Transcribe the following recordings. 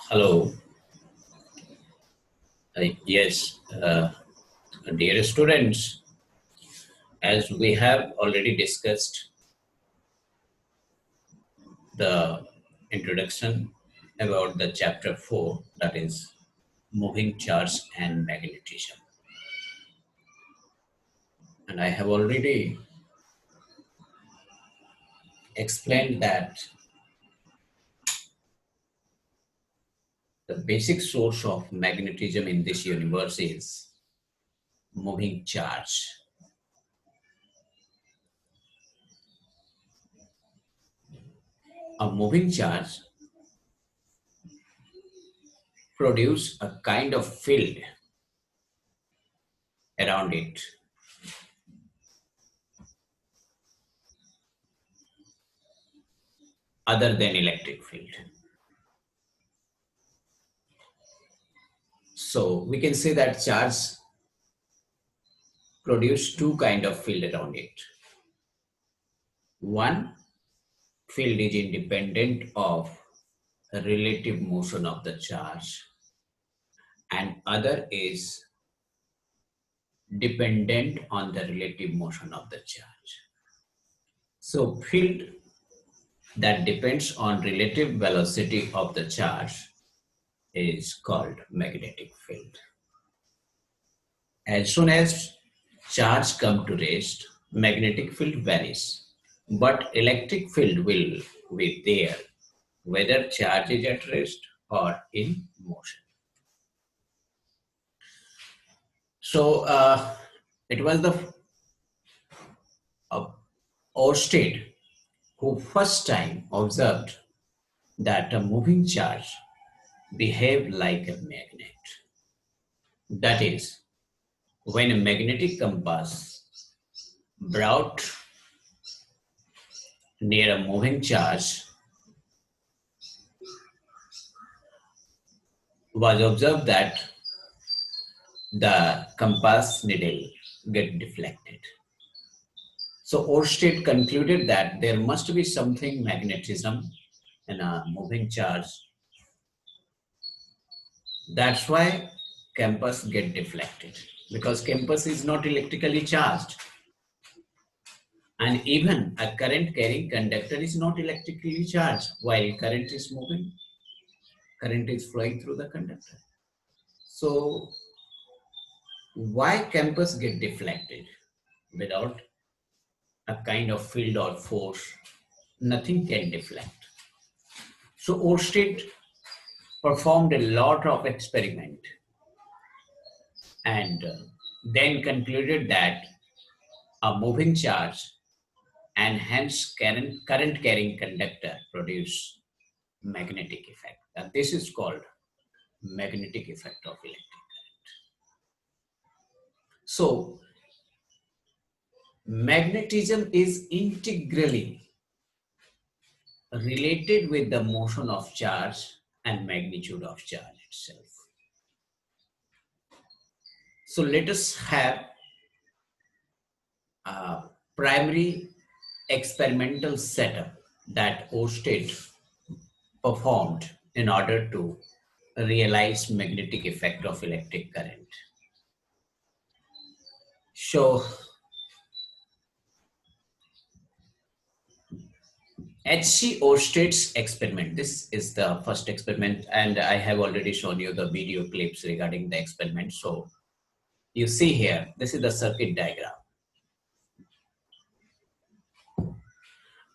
Hello. Yes, dear students, as we have already discussed the introduction about the chapter 4, that is moving charge and magnetism. And I have already explained that the basic source of magnetism in this universe is moving charge. A moving charge produces a kind of field around it other than electric field. So we can say that charge produce two kind of field around it. One field is independent of the relative motion of the charge and other is dependent on the relative motion of the charge. So field that depends on relative velocity of the charge is called magnetic field. As soon as charge come to rest, magnetic field vanishes, but electric field will be there whether charge is at rest or in motion. So it was the Oersted who first time observed that a moving charge behaved like a magnet. That is, when a magnetic compass brought near a moving charge was observed that the compass needle get deflected. So Oersted concluded that there must be something magnetism in a moving charge. That's why compass get deflected because compass is not electrically charged. And even a current carrying conductor is not electrically charged while current is moving. Current is flowing through the conductor. So why compass get deflected without a kind of field or force? Nothing can deflect. So Oersted performed a lot of experiment and then concluded that a moving charge and hence current carrying conductor produce magnetic effect. And this is called magnetic effect of electric current. So magnetism is integrally related with the motion of charge and magnitude of charge itself. So let us have a primary experimental setup that Oersted performed in order to realize magnetic effect of electric current. So H.C. Oersted's experiment, this is the first experiment and I have already shown you the video clips regarding the experiment. So you see here, this is the circuit diagram.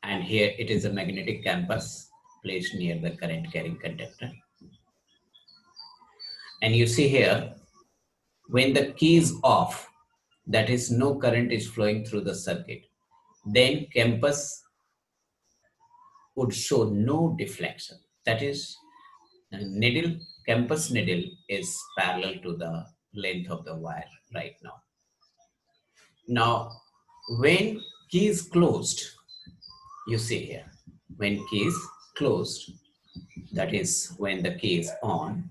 And here it is a magnetic compass placed near the current carrying conductor. And you see here, when the key is off, that is no current is flowing through the circuit, then compass would show no deflection. That is, needle, compass needle is parallel to the length of the wire right now. Now, when key is closed, you see here, when key is closed, that is when the key is on,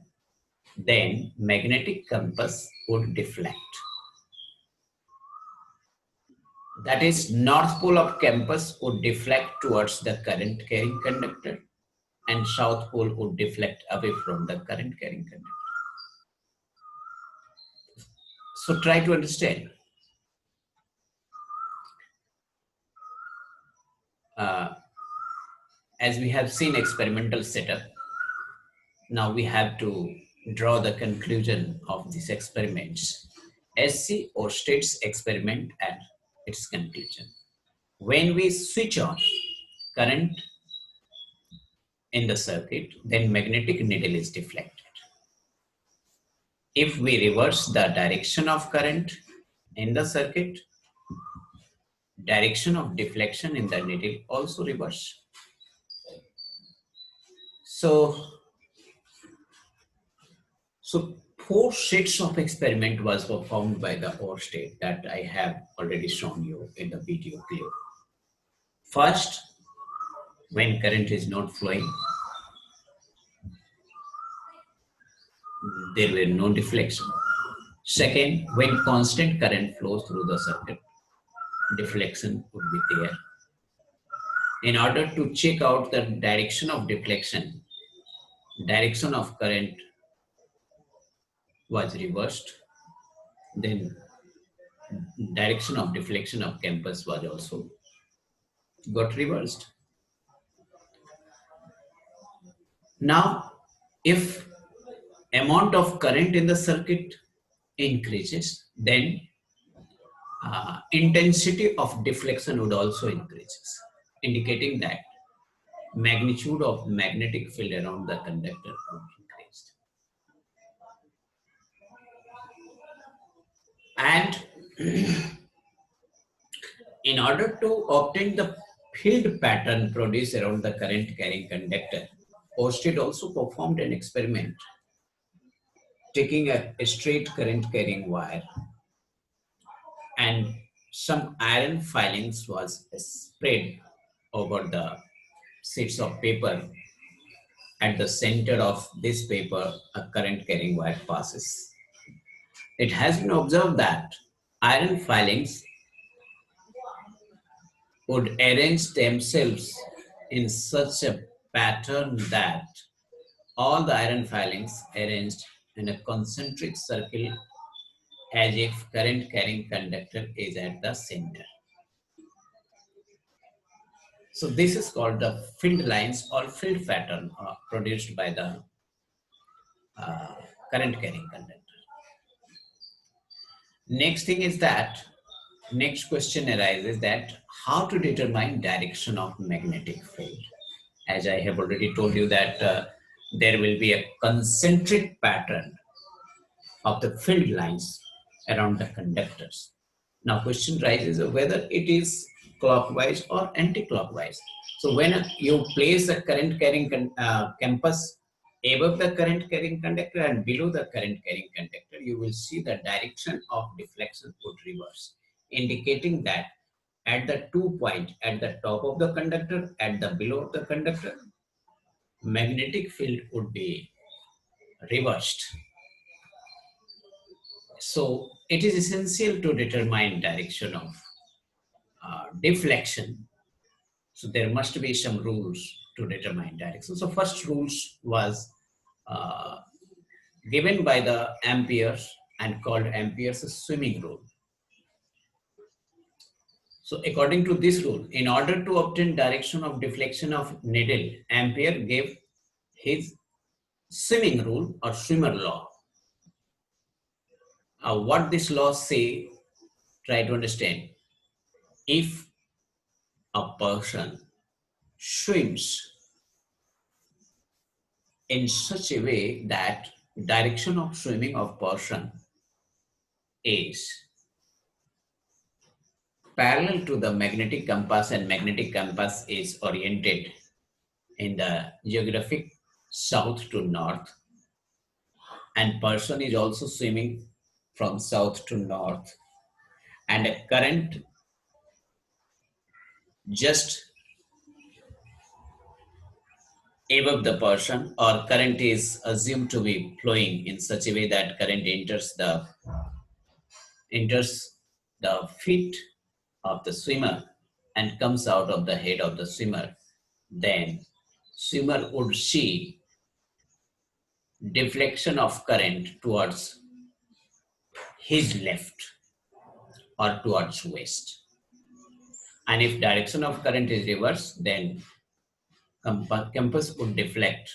then magnetic compass would deflect. That is, north pole of compass would deflect towards the current carrying conductor and south pole would deflect away from the current carrying conductor. So try to understand. As we have seen experimental setup, now we have to draw the conclusion of these experiments. SC or states experiment and its conclusion. When we switch on current in the circuit, then magnetic needle is deflected. If we reverse the direction of current in the circuit, direction of deflection in the needle also reverse. So 4 sets of experiment was performed by the Oersted that I have already shown you in the video clip. First, when current is not flowing, there were no deflection. Second, when constant current flows through the circuit, deflection would be there. In order to check out the direction of deflection, direction of current was reversed. Then direction of deflection of campus was also got reversed. Now, if amount of current in the circuit increases, then intensity of deflection would also increases, indicating that magnitude of magnetic field around the conductor would increase. And in order to obtain the field pattern produced around the current carrying conductor, Oersted also performed an experiment taking a straight current carrying wire and some iron filings was spread over the sheets of paper. At the center of this paper, a current carrying wire passes. It has been observed that iron filings would arrange themselves in such a pattern that all the iron filings arranged in a concentric circle as if current carrying conductor is at the center. So this is called the field lines or field pattern produced by the current carrying conductor. Next thing is that, next question arises that how to determine direction of magnetic field. As I have already told you that there will be a concentric pattern of the field lines around the conductors. Now question rises whether it is clockwise or anti-clockwise. So when you place a current carrying campus above the current carrying conductor and below the current carrying conductor, you will see the direction of deflection would reverse, indicating that at the 2 point, at the top of the conductor, at the below of the conductor, magnetic field would be reversed. So it is essential to determine direction of deflection. So there must be some rules to determine direction. So first rules was given by the Ampere's and called Ampere's swimming rule. So according to this rule, in order to obtain direction of deflection of needle, Ampere gave his swimming rule or swimmer law. What this law say, try to understand. If a person swims in such a way that direction of swimming of person is parallel to the magnetic compass and magnetic compass is oriented in the geographic south to north and person is also swimming from south to north and a current just above the person or current is assumed to be flowing in such a way that current enters the feet of the swimmer and comes out of the head of the swimmer, then swimmer would see deflection of current towards his left or towards west. And if direction of current is reverse, then compass would deflect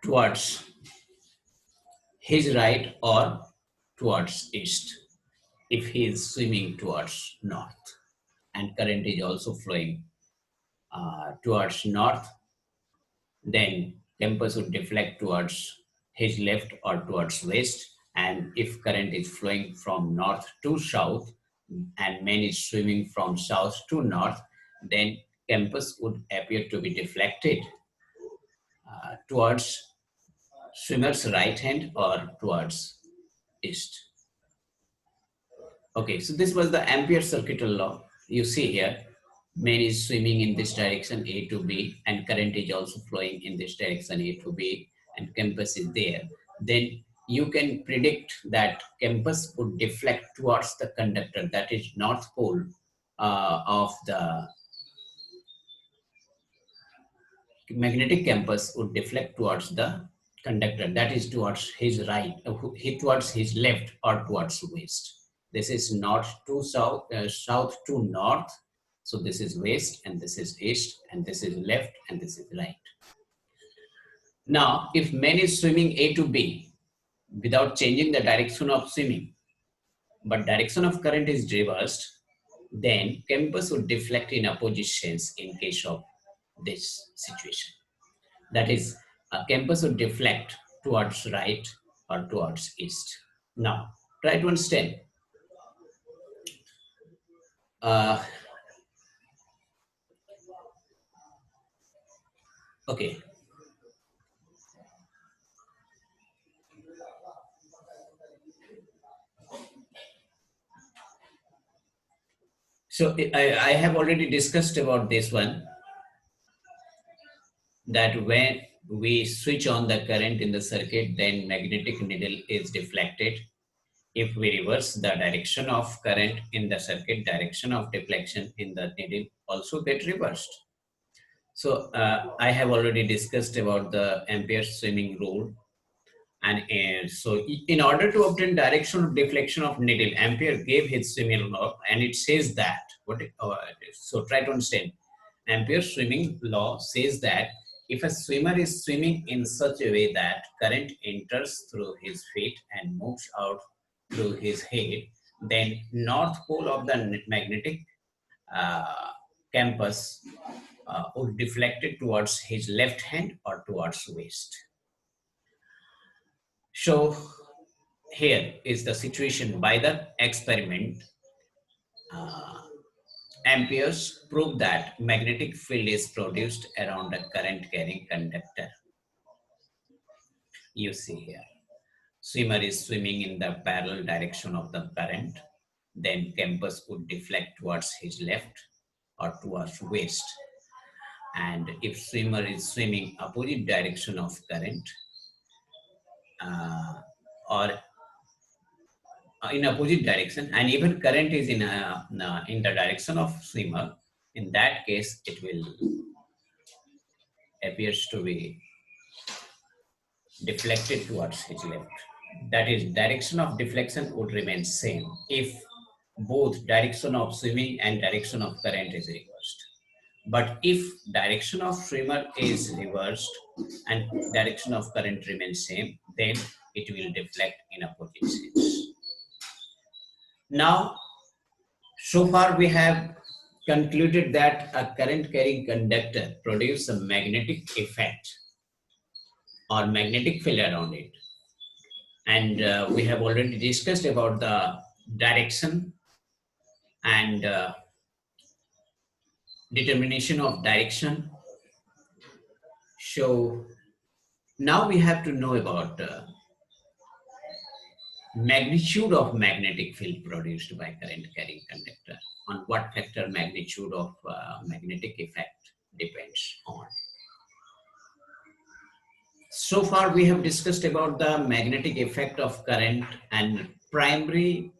towards his right or towards east if he is swimming towards north, and current is also flowing towards north, then compass would deflect towards his left or towards west. And if current is flowing from north to south and man is swimming from south to north, then compass would appear to be deflected towards swimmer's right hand or towards east. Okay, so this was the Ampere circuital law. You see here, man is swimming in this direction A to B, and current is also flowing in this direction A to B, and compass is there. Then you can predict that compass would deflect towards the conductor, that is north pole of the magnetic compass would deflect towards the conductor, that is towards his right, towards his left or towards west. This is north to south, south to north. So this is west and this is east, and this is left and this is right. Now, if man is swimming A to B without changing the direction of swimming, but direction of current is reversed, then compass would deflect in opposite sense in case of this situation. That is, a compass would deflect towards right or towards east. Now, try to understand. Okay. So I have already discussed about this one, that when we switch on the current in the circuit, then magnetic needle is deflected. If we reverse the direction of current in the circuit, direction of deflection in the needle also get reversed. So I have already discussed about the Ampere swimming rule. And so in order to obtain direction of deflection of needle, Ampere gave his swimming law, and it says that, so try to understand. Ampere's swimming law says that if a swimmer is swimming in such a way that current enters through his feet and moves out through his head, then north pole of the magnetic compass would deflect it towards his left hand or towards west. So here is the situation. By the experiment, Ampere's prove that magnetic field is produced around a current carrying conductor. You see here, swimmer is swimming in the parallel direction of the current, then compass would deflect towards his left or towards west. And if swimmer is swimming opposite direction of current, or in opposite direction, and even current is in the direction of swimmer, in that case it will appears to be deflected towards his left. That is, direction of deflection would remain same if both direction of swimming and direction of current is reversed. But if direction of swimmer is reversed and direction of current remains same, then it will deflect in opposite sense. Now, so far we have concluded that a current carrying conductor produces a magnetic effect or magnetic field around it. And we have already discussed about the direction and determination of direction. So now we have to know about magnitude of magnetic field produced by current carrying conductor. On what factor magnitude of magnetic effect depends on. So far we have discussed about the magnetic effect of current, and primary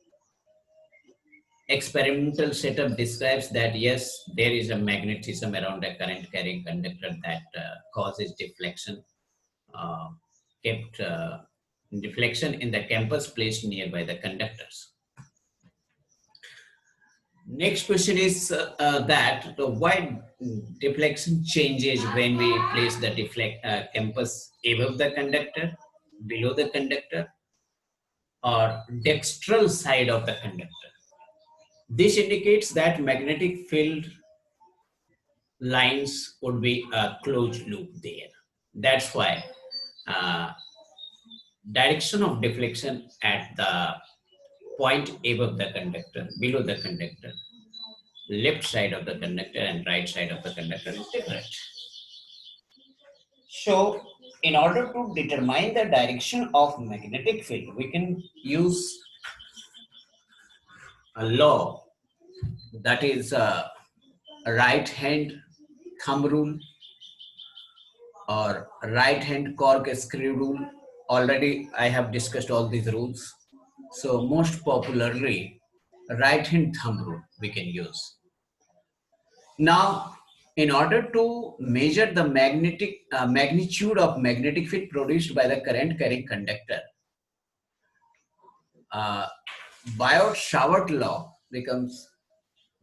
experimental setup describes that yes, there is a magnetism around a current carrying conductor that causes deflection, uh, kept deflection in the campus placed nearby the conductors. Next question is that why deflection changes when we place the campus above the conductor, below the conductor, or dextral side of the conductor. This indicates that magnetic field lines would be a closed loop there. That's why uh, direction of deflection at the point above the conductor, below the conductor, left side of the conductor and right side of the conductor is different. So in order to determine the direction of magnetic field, we can use a law that is a right hand thumb rule or right hand cork screw rule. Already I have discussed all these rules. So most popularly, right hand thumb rule we can use. Now, in order to measure the magnitude of magnetic field produced by the current carrying conductor, Biot-Savart law becomes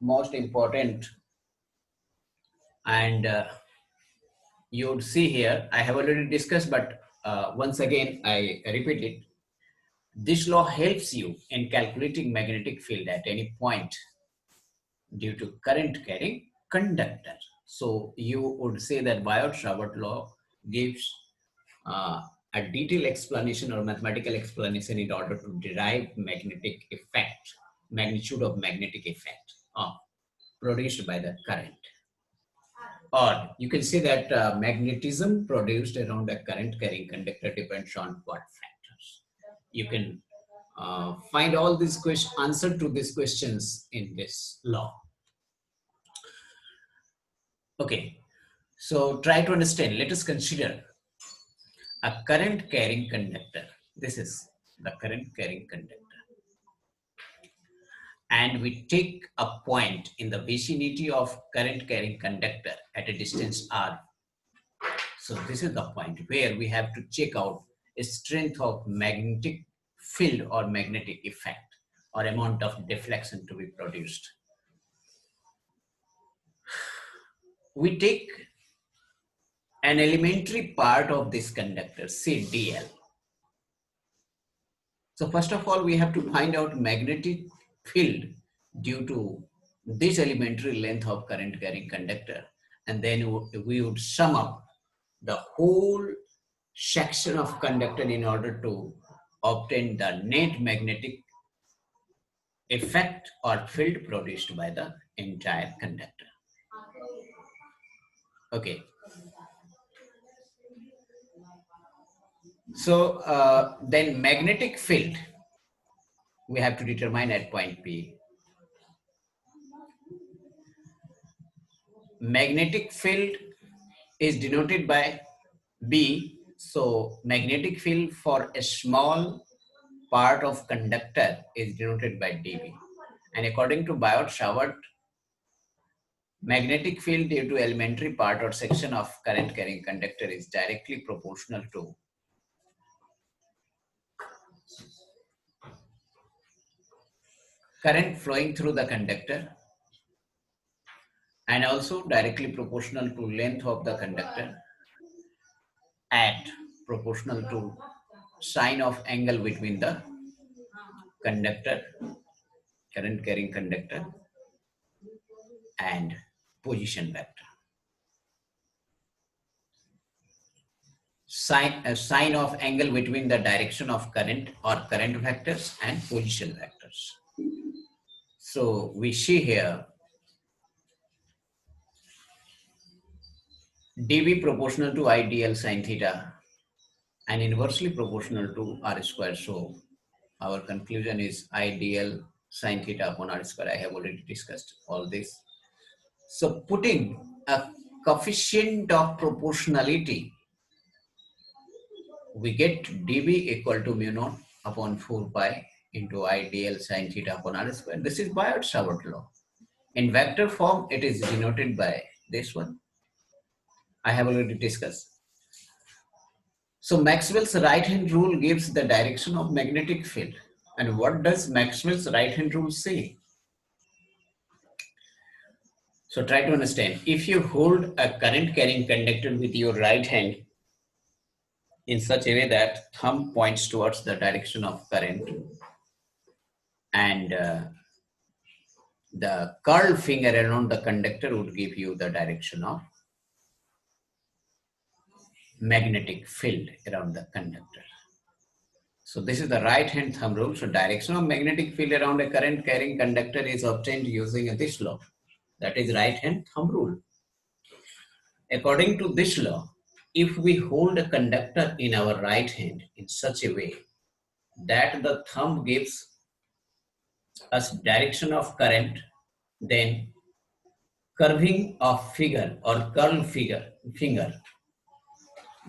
most important. And you would see here, I have already discussed, but once again, I repeat it. This law helps you in calculating magnetic field at any point due to current carrying conductor. So you would say that Biot-Savart law gives a detailed explanation or mathematical explanation in order to derive magnetic effect, magnitude of magnetic effect produced by the current. Or you can say that magnetism produced around a current carrying conductor depends on what factors. You can find all these questions, answer to these questions in this law. Okay, so try to understand. Let us consider a current carrying conductor. This is the current carrying conductor. And we take a point in the vicinity of current carrying conductor at a distance r. So this is the point where we have to check out a strength of magnetic field or magnetic effect or amount of deflection to be produced. We take an elementary part of this conductor, say dl. So first of all, we have to find out magnetic field due to this elementary length of current carrying conductor, and then we would sum up the whole section of conductor in order to obtain the net magnetic effect or field produced by the entire conductor. Okay. So then magnetic field we have to determine at point P. Magnetic field is denoted by B. So magnetic field for a small part of conductor is denoted by dB. And according to Biot-Savart, magnetic field due to elementary part or section of current carrying conductor is directly proportional to current flowing through the conductor and also directly proportional to length of the conductor at proportional to sine of angle between the conductor, current carrying conductor, and position vector. Sine of angle between the direction of current or current vectors and position vectors. So we see here dB proportional to IDL sine theta and inversely proportional to R square. So our conclusion is IDL sine theta upon R square. I have already discussed all this. So putting a coefficient of proportionality, we get dB equal to mu naught upon 4 pi into I dl sine theta upon r square. This is Biot-Savart law. In vector form, it is denoted by this one. I have already discussed. So Maxwell's right-hand rule gives the direction of magnetic field. And what does Maxwell's right-hand rule say? So try to understand. If you hold a current carrying conductor with your right hand in such a way that thumb points towards the direction of current and the curled finger around the conductor would give you the direction of magnetic field around the conductor. So this is the right hand thumb rule. So direction of magnetic field around a current carrying conductor is obtained using this law. That is right hand thumb rule. According to this law, if we hold a conductor in our right hand in such a way that the thumb gives us direction of current, then curving of figure or curl finger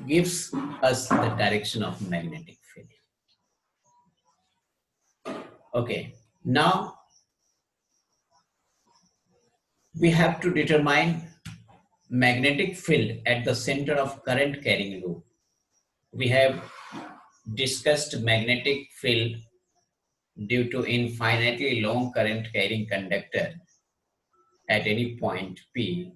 gives us the direction of magnetic field. Okay, now we have to determine magnetic field at the center of current carrying loop. We have discussed magnetic field due to infinitely long current carrying conductor at any point P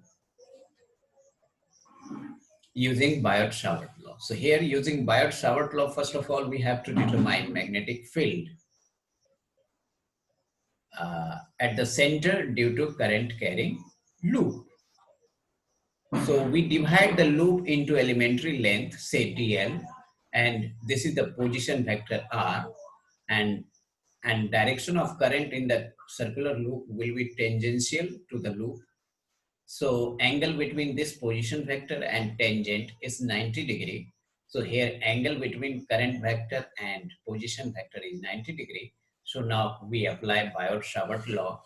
using Biot-Savart law. So here using Biot-Savart law, first of all, we have to determine magnetic field at the center due to current carrying loop. So we divide the loop into elementary length, say dl, and this is the position vector r, and direction of current in the circular loop will be tangential to the loop. So angle between this position vector and tangent is 90 degree. So here angle between current vector and position vector is 90 degree. So now we apply Biot-Savart law.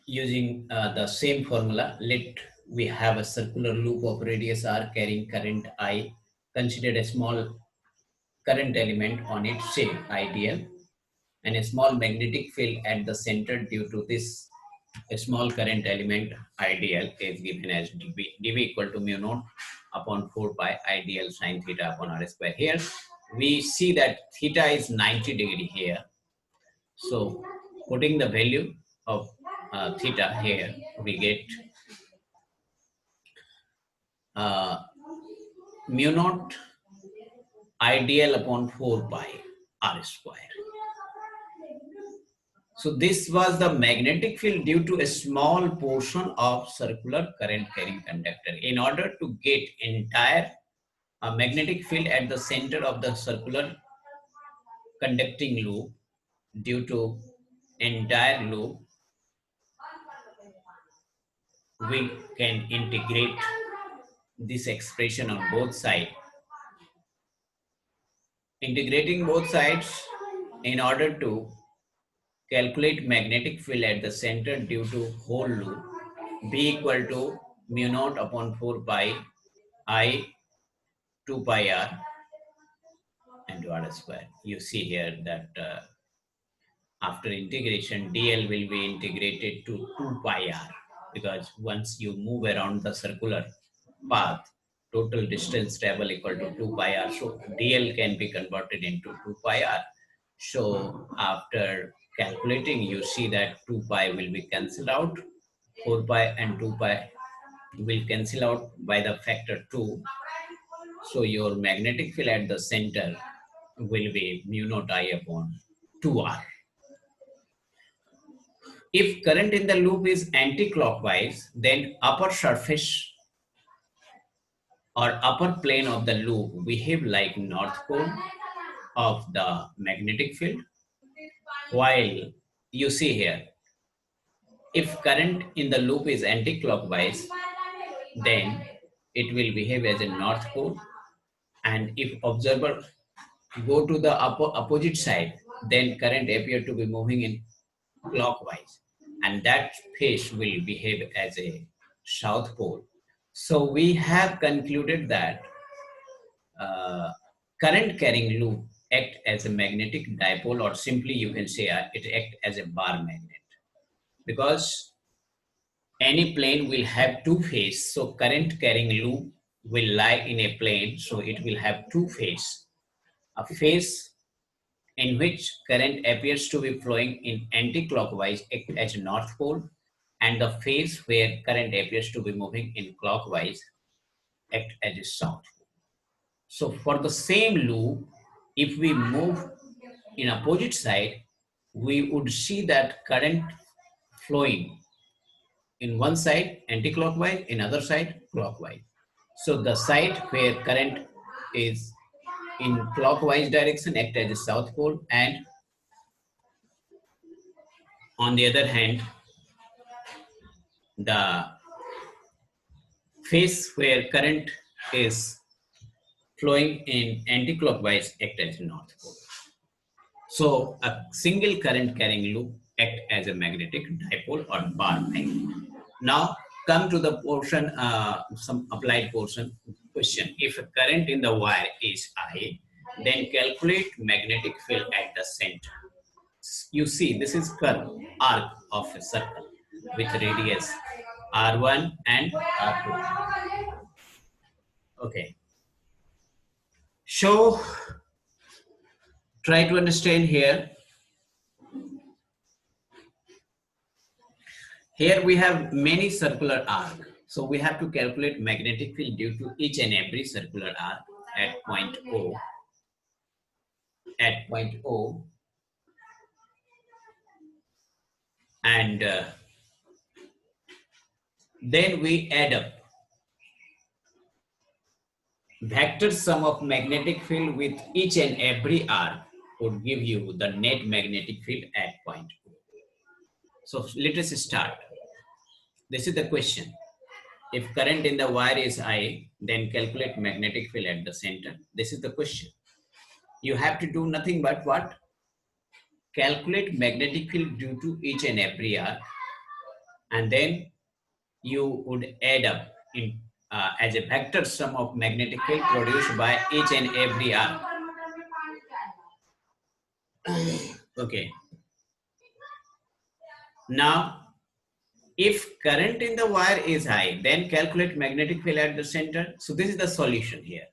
Using the same formula, let we have a circular loop of radius r carrying current I. Consider a small current element on it, say IDL, and a small magnetic field at the center due to this a small current element IDL is given as dV equal to mu naught upon 4 pi IDL sine theta upon r square. Here we see that theta is 90 degree here. So putting the value of theta here, we get mu naught IDL upon 4 pi r square. So this was the magnetic field due to a small portion of circular current carrying conductor. In order to get entire magnetic field at the center of the circular conducting loop due to entire loop, we can integrate this expression on both sides. Integrating both sides in order to calculate magnetic field at the center due to whole loop, B equal to mu naught upon 4 pi I 2 pi r and r square. You see here that after integration, dl will be integrated to 2 pi r, because once you move around the circular path, total distance travel equal to 2 pi r. So dl can be converted into 2 pi r. So after calculating, you see that 2 pi will be cancelled out. 4 pi and 2 pi will cancel out by the factor 2. So your magnetic field at the center will be mu naught I upon 2r. If current in the loop is anti-clockwise, then upper surface or upper plane of the loop behave like north pole of the magnetic field. While you see here, if current in the loop is anti-clockwise, then it will behave as a north pole. And if observer go to the opposite side, then current appear to be moving in clockwise, and that phase will behave as a south pole. So we have concluded that current carrying loop act as a magnetic dipole, or simply you can say it act as a bar magnet, because any plane will have two phases. So current carrying loop will lie in a plane, so it will have two phases. A phase in which current appears to be flowing in anti-clockwise act as a north pole, and the phase where current appears to be moving in clockwise act as a south pole. So for the same loop, if we move in opposite side, we would see that current flowing in one side anti-clockwise, in other side clockwise. So the side where current is in clockwise direction act as a south pole, and on the other hand, the phase where current is flowing in anti-clockwise act as a north pole. So a single current carrying loop act as a magnetic dipole or bar magnet. Now come to the portion, some applied portion question. If a current in the wire is I, then calculate magnetic field at the center. You see, this is curve arc of a circle with radius R1 and R2. Okay. So try to understand here. Here we have many circular arc. So we have to calculate magnetic field due to each and every circular arc at point O. At point O. And then we add up vector sum of magnetic field with each and every arc would give you the net magnetic field at point O. So let us start. This is the question. If current in the wire is I, then calculate magnetic field at the center. This is the question. You have to do nothing but what? Calculate magnetic field due to each and every arc, and then you would add up in as a vector sum of magnetic field produced by each and every arc. Okay. Now, if current in the wire is high, then calculate magnetic field at the center. So this is the solution here.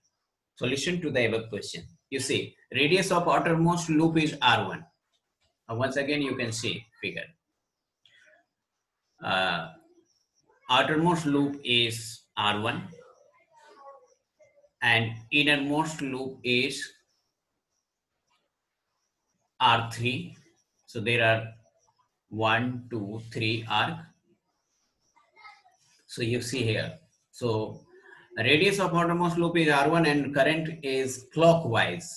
Solution to the above question. You see, radius of outermost loop is R1. Once again, you can see figure. Outermost loop is R1 and innermost loop is R3. So there are 1, 2, 3 arc. So you see here. So radius of outermost loop is R1 and current is clockwise.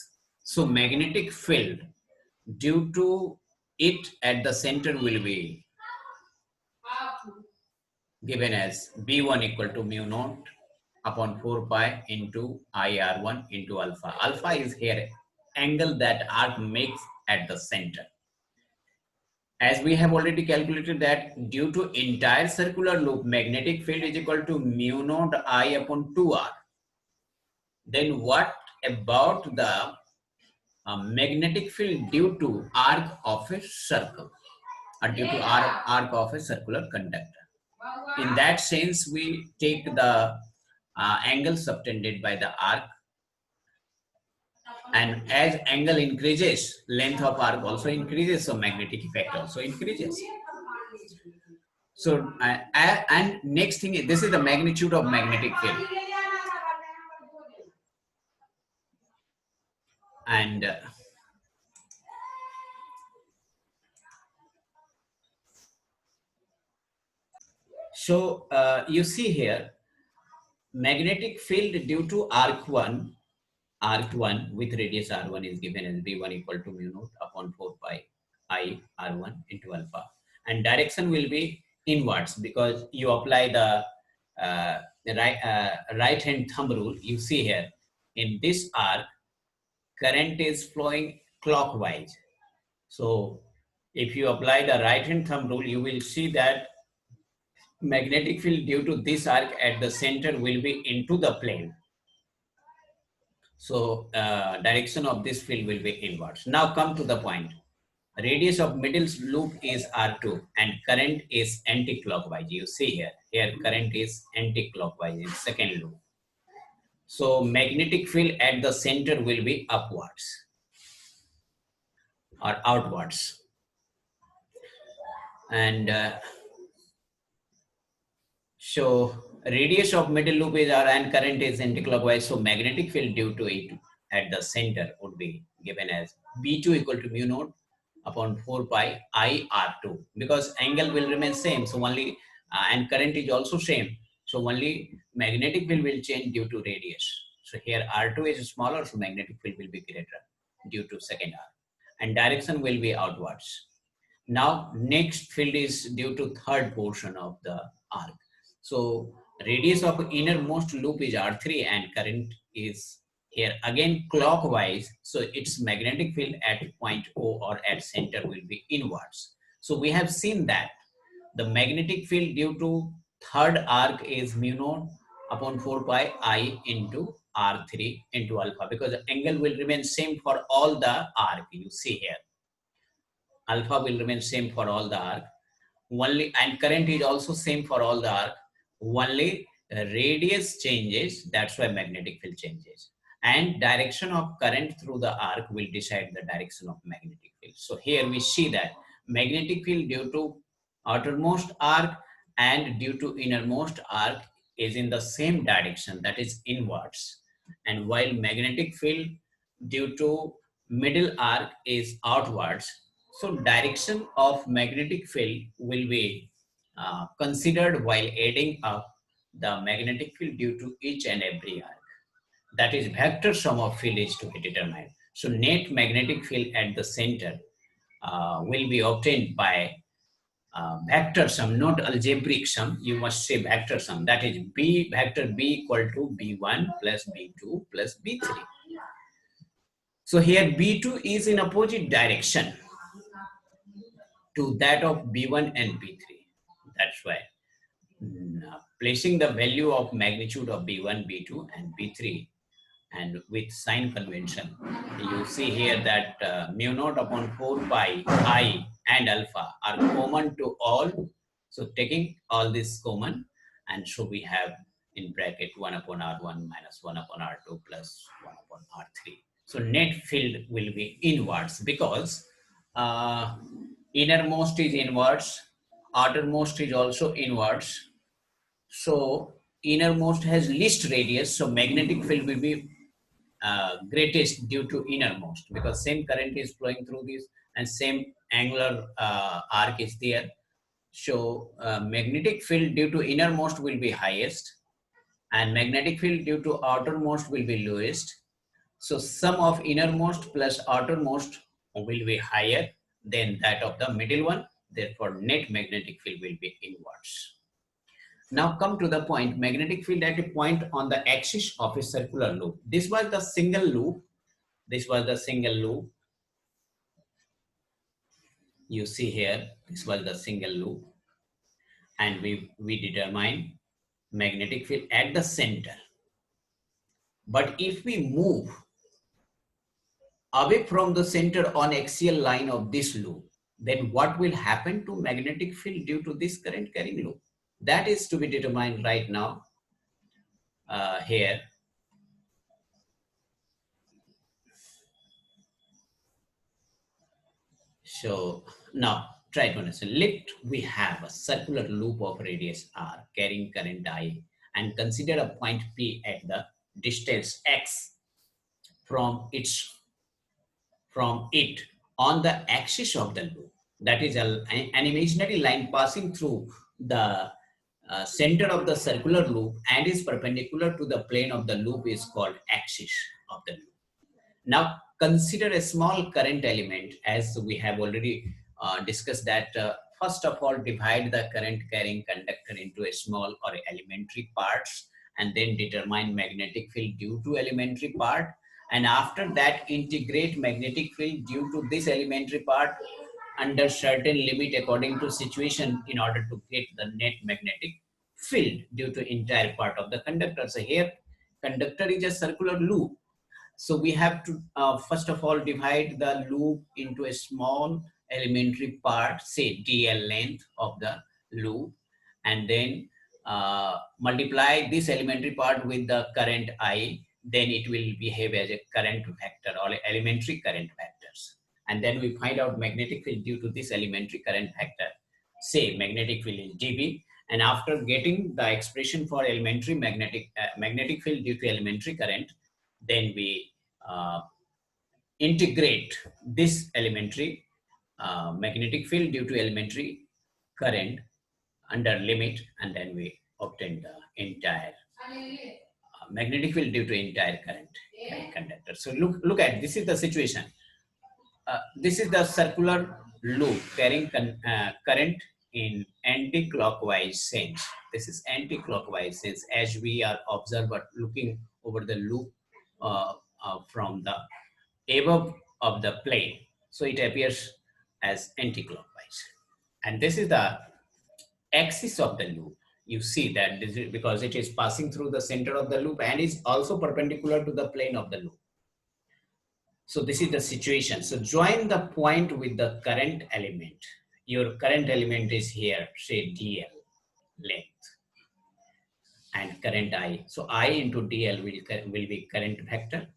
So magnetic field due to it at the center will be given as B1 equal to mu naught upon 4 pi into IR1 into alpha. Alpha is here angle that arc makes at the center. As we have already calculated that due to entire circular loop, magnetic field is equal to mu naught I upon 2R. Then what about the magnetic field due to arc of a circle, or due to arc of a circular conductor? In that sense, we take the angle subtended by the arc, and as angle increases, length of arc also increases, so magnetic effect also increases. So and next thing is, this is the magnitude of magnetic field, and so you see here magnetic field due to arc 1 with radius R1 is given as B1 equal to mu naught upon 4 pi I R1 into alpha, and direction will be inwards because you apply the right hand thumb rule. You see here in this arc current is flowing clockwise. So if you apply the right hand thumb rule, you will see that magnetic field due to this arc at the center will be into the plane. So direction of this field will be inwards. Now come to the point. Radius of middle loop is R2 and current is anti-clockwise. You see here. Here current is anti-clockwise in second loop. So magnetic field at the center will be upwards or outwards. And so radius of middle loop is R and current is anti-clockwise. So magnetic field due to it at the center would be given as B2 equal to mu naught upon 4 pi I R2, because angle will remain same. So only and current is also same. So only magnetic field will change due to radius. So here R2 is smaller, so magnetic field will be greater due to second R, and direction will be outwards. Now next field is due to third portion of the arc. So radius of innermost loop is R3 and current is here again clockwise. So its magnetic field at point O or at center will be inwards. So we have seen that the magnetic field due to third arc is mu naught upon 4 pi I into R3 into alpha, because the angle will remain same for all the arc. You see here alpha will remain same for all the arc only, and current is also same for all the arc, only radius changes. That's why magnetic field changes, and direction of current through the arc will decide the direction of magnetic field. So here we see that magnetic field due to outermost arc and due to innermost arc is in the same direction, that is inwards, and while magnetic field due to middle arc is outwards. So direction of magnetic field will be considered while adding up the magnetic field due to each and every arc. That is vector sum of field is to be determined. So net magnetic field at the center will be obtained by vector sum, not algebraic sum. You must say vector sum. That is B vector B equal to B1 plus B2 plus B3. So here B2 is in opposite direction to that of B1 and B3. That's why placing the value of magnitude of B1, B2 and B3 and with sign convention, you see here that mu naught upon 4 pi I and alpha are common to all. So taking all this common, and so we have in bracket 1 upon R1 minus 1 upon R2 plus 1 upon R3. So net field will be inwards, because innermost is inwards, outermost is also inwards. So innermost has least radius, so magnetic field will be greatest due to innermost, because same current is flowing through this and same angular arc is there. So magnetic field due to innermost will be highest and magnetic field due to outermost will be lowest. So sum of innermost plus outermost will be higher than that of the middle one. Therefore, net magnetic field will be inwards. Now come to the point, magnetic field at a point on the axis of a circular loop. This was the single loop. This was the single loop. You see here, this was the single loop. And we determine magnetic field at the center. But if we move away from the center on axial line of this loop, then what will happen to magnetic field due to this current carrying loop? That is to be determined right now here. So now try to understand. Let we have a circular loop of radius r carrying current I and consider a point P at the distance x from it on the axis of the loop. That is an imaginary line passing through the center of the circular loop and is perpendicular to the plane of the loop is called axis of the loop. Now consider a small current element, as we have already discussed that first of all divide the current carrying conductor into a small or elementary parts and then determine magnetic field due to elementary part, and after that integrate magnetic field due to this elementary part under certain limit according to situation in order to get the net magnetic field due to entire part of the conductor. So here conductor is a circular loop So we have to first of all divide the loop into a small elementary part, say dl length of the loop, and then multiply this elementary part with the current I, then it will behave as a current vector or elementary current vectors. And then we find out magnetic field due to this elementary current vector. Say magnetic field is dB, and after getting the expression for elementary magnetic field due to elementary current, then we integrate this elementary magnetic field due to elementary current under limit, and then we obtain the entire magnetic field due to entire current conductor. So look at this is the situation. This is the circular loop carrying current in anti-clockwise sense. This is anti-clockwise sense as we are observer looking over the loop from the above of the plane. So it appears as anti-clockwise. And this is the axis of the loop. You see that this is because it is passing through the center of the loop and is also perpendicular to the plane of the loop. So this is the situation. So join the point with the current element. Your current element is here, say dl length and current I. So I into dl will be current vector.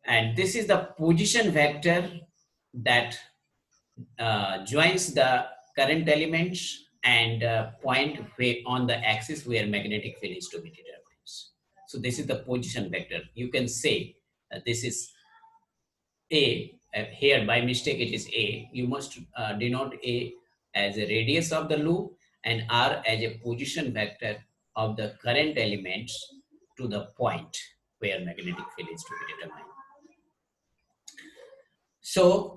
And this is the position vector that joins the current elements and point on the axis where magnetic field is to be determined. So this is the position vector. You can say this is A. Here by mistake it is A. You must denote A as a radius of the loop and R as a position vector of the current elements to the point where magnetic field is to be determined. So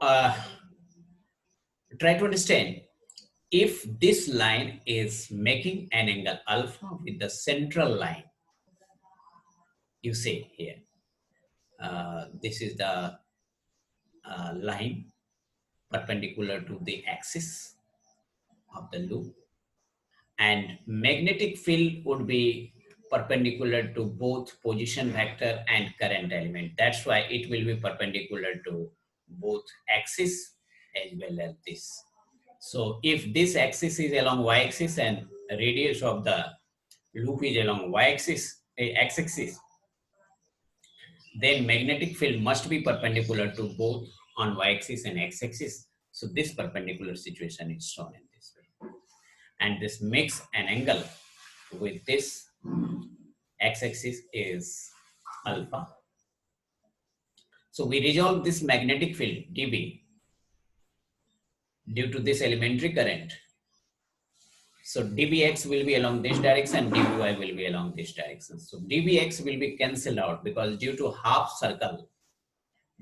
try to understand, if this line is making an angle alpha with the central line, you say here, this is the line perpendicular to the axis of the loop, and magnetic field would be perpendicular to both position vector and current element. That's why it will be perpendicular to both axis as well as this. So if this axis is along y-axis and radius of the loop is along y-axis, x-axis, then magnetic field must be perpendicular to both on y-axis and x-axis. So this perpendicular situation is shown in this way. And this makes an angle with this x-axis is alpha. So we resolve this magnetic field dB due to this elementary current. So dBx will be along this direction, dBy will be along this direction. So dBx will be cancelled out because due to half circle,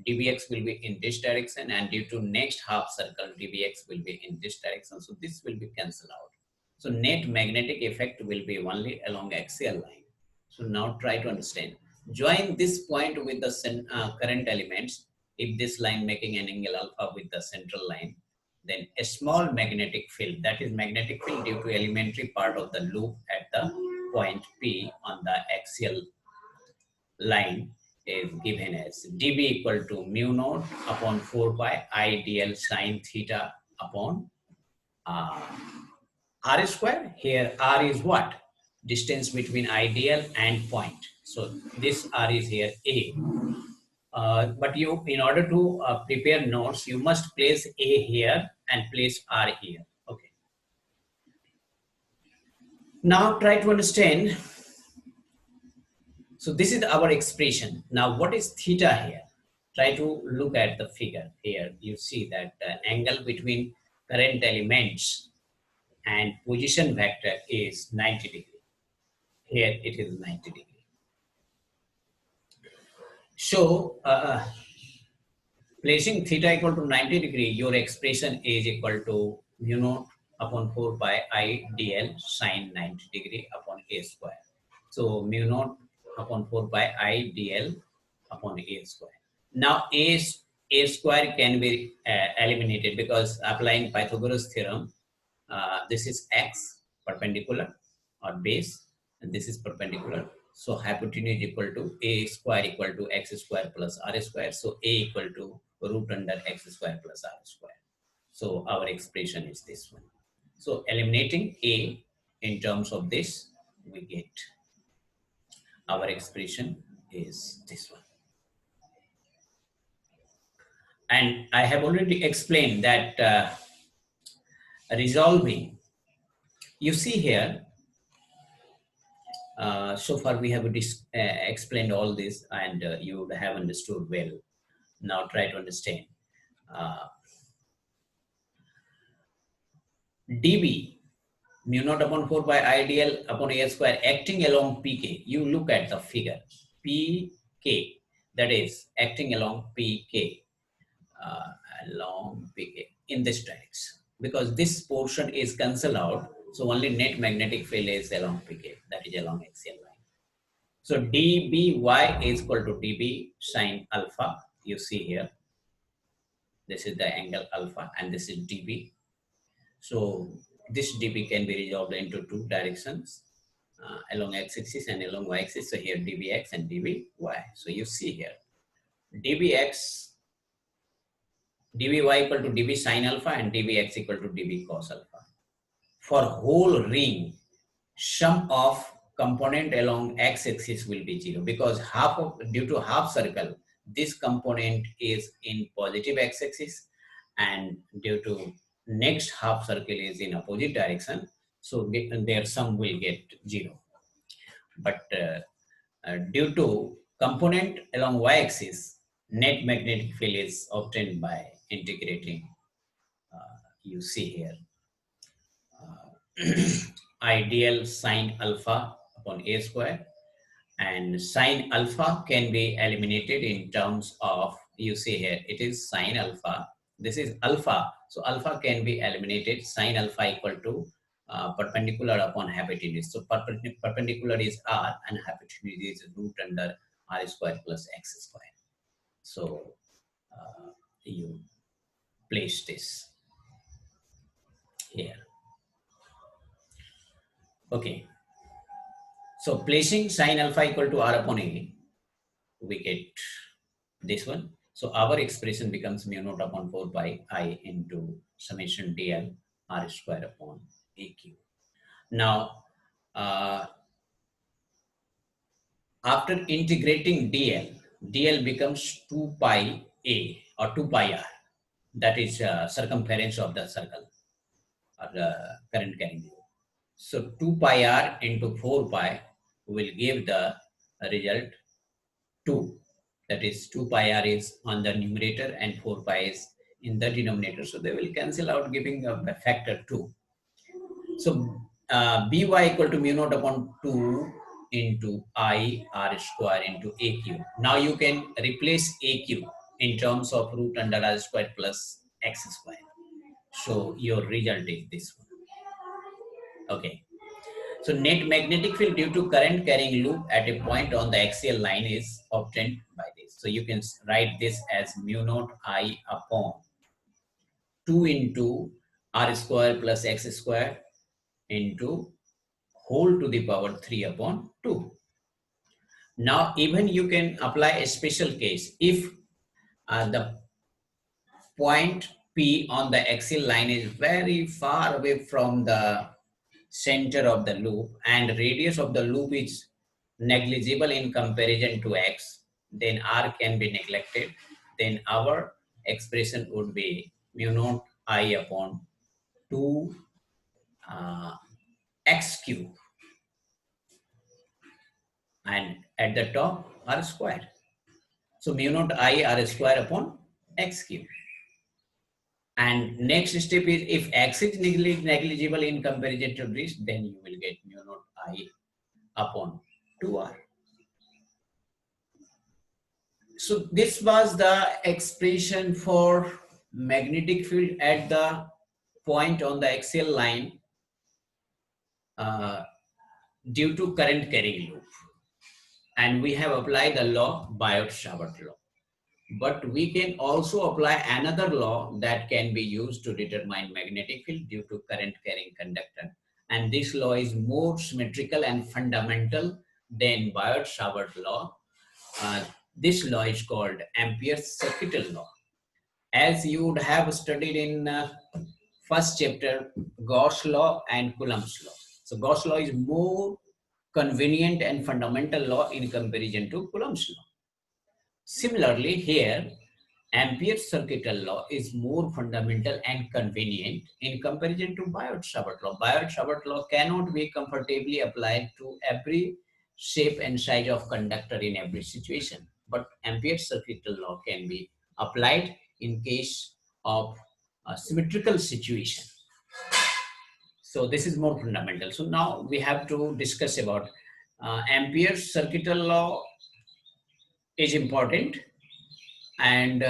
dBx will be in this direction, and due to next half circle, dBx will be in this direction. So this will be cancelled out. So net magnetic effect will be only along axial line. So now try to understand. Join this point with the current elements. If this line making an angle alpha with the central line, then a small magnetic field, that is magnetic field due to elementary part of the loop at the point P on the axial line, is given as dB equal to mu naught upon 4 pi I dl sine theta upon r square. Here r is what? Distance between ideal and point. So this r is here A. But you, in order to prepare notes, you must place A here and place R here. Okay. Now try to understand. So this is our expression. Now what is theta here? Try to look at the figure here. You see that the angle between current elements and position vector is 90 degree. Here it is 90 degree. So placing theta equal to 90 degree, your expression is equal to mu naught upon 4 pi I dl sine 90 degree upon a square. So mu naught upon 4 pi I dl upon a square. Now a square can be eliminated because applying Pythagoras theorem, this is x perpendicular or base, and this is perpendicular. So hypotenuse equal to a square equal to x square plus r square. So a equal to root under x square plus r square. So our expression is this one. So eliminating a in terms of this, we get our expression is this one. And I have already explained that resolving, you see here, so far we have explained all this and you would have understood well. Now try to understand. Uh, dB mu naught upon 4 by ideal upon a square acting along pk. You look at the figure. pk, that is acting along pk, along pk in this direction. Because this portion is cancelled out, so only net magnetic field is along pk, that is along axial line. So dby is equal to db sine alpha. You see here, this is the angle alpha and this is db. So this dB can be resolved into two directions, along x-axis and along y-axis. So here dbx and dby. So you see here dbx, dby equal to db sine alpha and dbx equal to db cos alpha. For whole ring, sum of component along x-axis will be 0 because due to half circle, this component is in positive x-axis and due to next half circle is in opposite direction, so their sum will get 0. But due to component along y-axis, net magnetic field is obtained by integrating, you see here, ideal sine alpha upon a square, and sine alpha can be eliminated in terms of, you see here, it is sine alpha, this is alpha, so alpha can be eliminated. Sine alpha equal to perpendicular upon hypotenuse. So perpendicular is r and hypotenuse is root under r square plus x square. So you place this here. Okay. So placing sine alpha equal to r upon a, we get this one. So our expression becomes mu naught upon 4 pi I into summation dl r square upon aq. Now, after integrating dl becomes 2 pi a or 2 pi r. That is circumference of the circle or the current carrying loop. So 2 pi r into 4 pi will give the result 2. That is 2 pi r is on the numerator and 4 pi is in the denominator. So they will cancel out, giving a factor 2. So by equal to mu naught upon 2 into I r square into aq. Now you can replace aq in terms of root under r square plus x square. So your result is this one. Okay. So net magnetic field due to current carrying loop at a point on the axial line is obtained by this. So you can write this as mu naught I upon 2 into r square plus x square into whole to the power 3 upon 2. Now even you can apply a special case. If the point P on the axial line is very far away from the center of the loop and radius of the loop is negligible in comparison to x, then r can be neglected. Then our expression would be mu naught I upon 2 x cube and at the top r square. So mu naught I r square upon x cube. And next step is if x is negligible in comparison to this, then you will get mu naught I upon 2r. So this was the expression for magnetic field at the point on the axial line due to current carrying loop. And we have applied the law, Biot-Savart law. But we can also apply another law that can be used to determine magnetic field due to current carrying conductor. And this law is more symmetrical and fundamental then Biot-Savart law. This law is called Ampere's circuital law. As you would have studied in first chapter, Gauss law and Coulomb's law. So Gauss law is more convenient and fundamental law in comparison to Coulomb's law. Similarly, here, Ampere's circuital law is more fundamental and convenient in comparison to Biot-Savart law. Biot-Savart law cannot be comfortably applied to every shape and size of conductor in every situation, but Ampere's circuital law can be applied in case of a symmetrical situation. So this is more fundamental. So now we have to discuss about Ampere's circuital law is important, and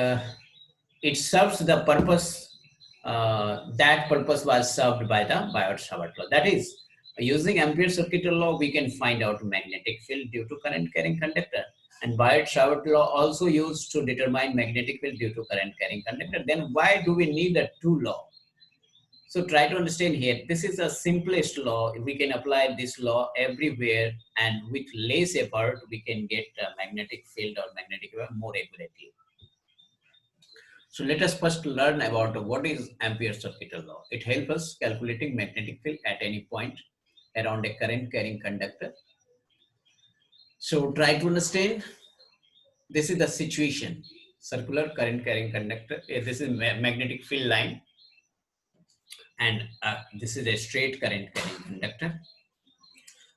it serves the purpose. That purpose was served by the Biot-Savart law. That is, using Ampere's circuital law, we can find out magnetic field due to current carrying conductor. And Biot-Savart law also used to determine magnetic field due to current carrying conductor. Then why do we need the two law? So try to understand here. This is the simplest law. We can apply this law everywhere, and with less effort, we can get magnetic field or magnetic wave more accurately. So let us first learn about what is Ampere's circuital law. It helps us calculating magnetic field at any point around a current carrying conductor. So try to understand. This is the situation. Circular current carrying conductor. This is magnetic field line. And this is a straight current carrying conductor.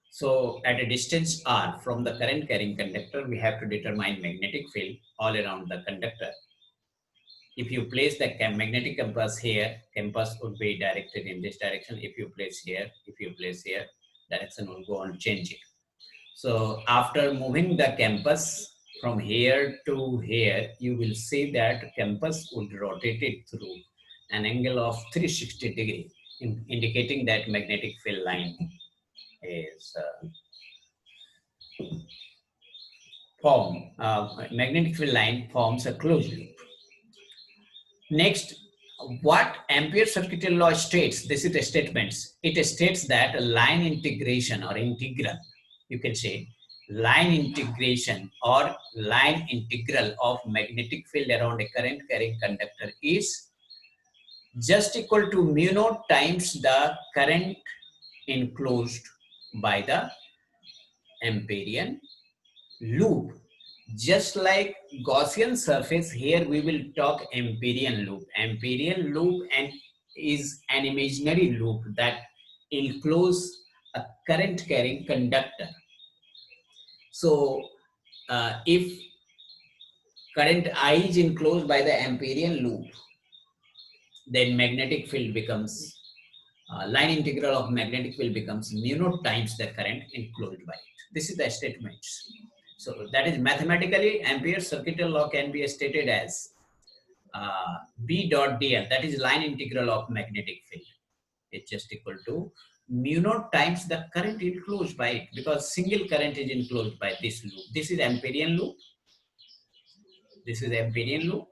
So at a distance r from the current carrying conductor, we have to determine magnetic field all around the conductor. If you place the magnetic compass here, compass would be directed in this direction. If you place here, direction will go on changing. So after moving the compass from here to here, you will see that compass would rotate it through an angle of 360 degree, indicating that magnetic field line is magnetic field line forms a closed loop. Next, what Ampere's circuital law states, this is the statements. It states that a line integration or integral, you can say line integration or line integral of magnetic field around a current carrying conductor is just equal to mu naught times the current enclosed by the Amperian loop. Just like Gaussian surface, here we will talk Amperian loop. Amperian loop is an imaginary loop that encloses a current carrying conductor. So if current I is enclosed by the Amperian loop, then magnetic field becomes line integral of magnetic field becomes mu naught times the current enclosed by it. This is the statement. So that is mathematically Ampere's circuital law can be stated as B dot dl, that is line integral of magnetic field. It's just equal to mu naught times the current enclosed by it, because single current is enclosed by this loop. This is Amperian loop. This is Amperian loop.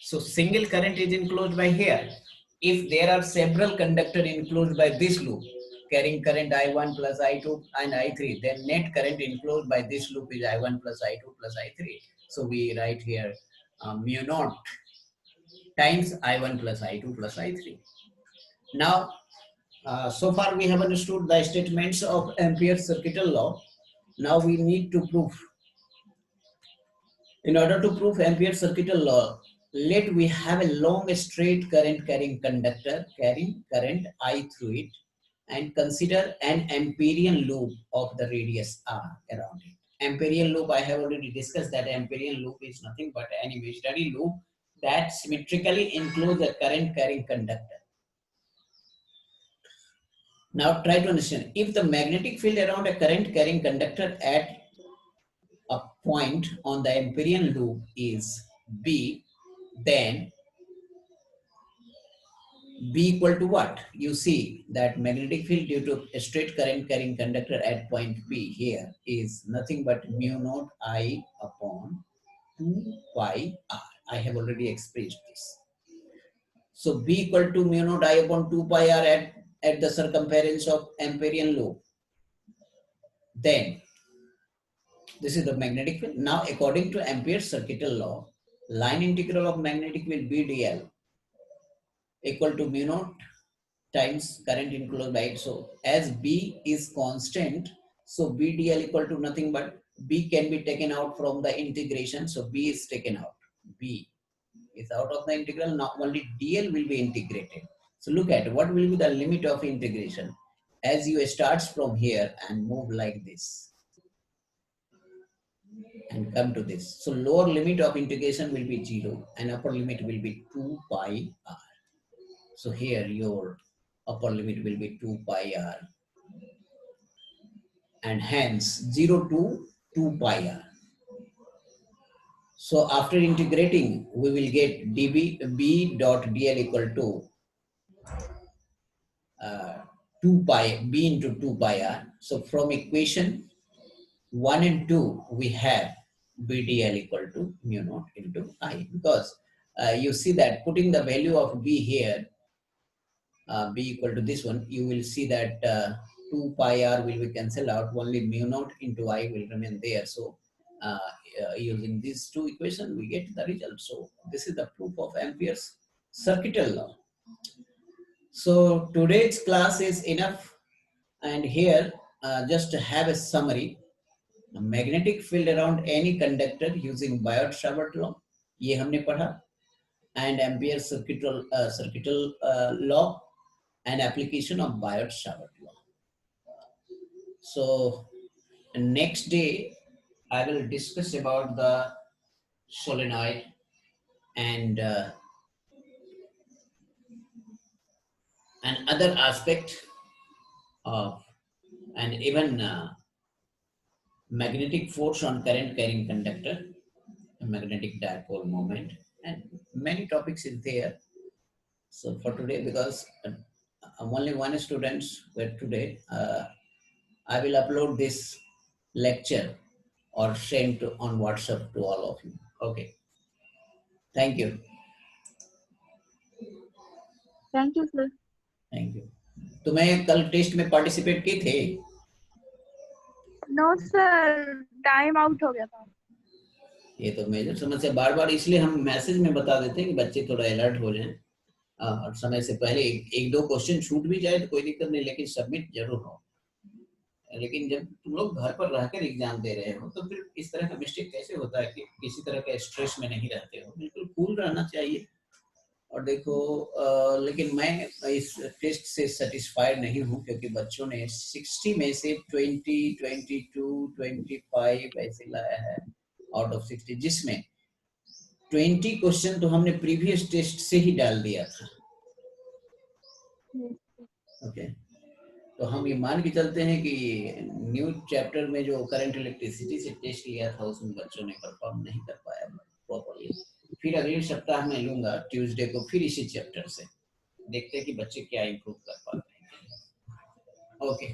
So single current is enclosed by here. If there are several conductors enclosed by this loop, carrying current I1 plus I2 and I3, then net current enclosed by this loop is I1 plus I2 plus I3. So we write here mu naught times I1 plus I2 plus I3. Now, so far we have understood the statements of Ampere's circuital law. Now we need to prove. In order to prove Ampere's circuital law, let we have a long straight current carrying conductor carrying current I through it, and consider an Amperian loop of the radius r around it. Amperian loop, I have already discussed that Amperian loop is nothing but an imaginary loop that symmetrically encloses a current carrying conductor. Now try to understand, if the magnetic field around a current carrying conductor at a point on the Amperian loop is B, then B equal to what? You see that magnetic field due to a straight current carrying conductor at point P here is nothing but mu naught I upon 2 pi r. I have already expressed this. So B equal to mu naught I upon 2 pi r at the circumference of Amperian loop. Then this is the magnetic field. Now according to Ampere's circuital law, line integral of magnetic field B dl equal to mu naught times current enclosed by it. So as B is constant, so B dl equal to nothing but B can be taken out from the integration. So B is taken out. B is out of the integral. Now only dl will be integrated. So look at what will be the limit of integration as you starts from here and move like this and come to this. So lower limit of integration will be 0 and upper limit will be 2 pi r. So here your upper limit will be 2 pi r and hence 0 to 2 pi r. So after integrating, we will get dB b dot dl equal to 2 pi b into 2 pi r. So from equation 1 and 2, we have b dl equal to mu naught into I, because you see that putting the value of b here, b equal to this one, you will see that 2 pi r will be cancelled out, only mu naught into I will remain there. So using these two equations, we get the result. So this is the proof of Ampere's circuital law. So today's class is enough, and here just to have a summary. A magnetic field around any conductor using Biot-Savart law, ये हमने पढ़ा, and Ampere's circuital law and application of Biot-Savart law. So next day I will discuss about the solenoid and other aspect of, and even magnetic force on current carrying conductor, magnetic dipole moment, and many topics is there. So for today, because I'm only one student, but today I will upload this lecture or send to on WhatsApp to all of you. Okay. Thank you. Thank you, sir. Thank you. तुम्हें कल test में participate किए थे? No, sir. Time out हो गया था. ये तो मेजर समस्या, बार बार इसलिए हम मैसेज में बता देते हैं कि बच्चे थोड़ा अलर्ट हो जाएं और समय से पहले एक दो क्वेश्चन छूट भी जाए तो कोई दिक्कत नहीं, लेकिन सबमिट जरूर हो। लेकिन जब तुम लोग घर पर रहकर एग्जाम दे रहे हो तो फिर इस तरह का मिस्टेक कैसे होता है कि किसी तरह का स्ट्रेस में नहीं रहते हो? बिल्कुल कूल रहना चाहिए। और देखो लेकिन मैं इस टेस्ट से सेटिस्फाइड नहीं हूँ, क्योंकि बच्चों ने 60 में से 20, 22, 25 ऐसे लाया है आउट ऑफ 60, जिसमें 20 क्वेश्चन तो हमने प्रीवियस टेस्ट से ही डाल दिया था। ओके, तो हम ये मान के चलते हैं कि न्यू चैप्टर में जो करंट इलेक्ट्रिसिटी से टेस्ट लिया था उसमें बच्चों ने परफॉर्म नहीं कर पाया प्रॉपर्ली। फिर अगले सप्ताह में लूंगा ट्यूसडे को फिर इसी चैप्टर से, देखते हैं कि बच्चे क्या इंप्रूव कर पाते हैं। ओके।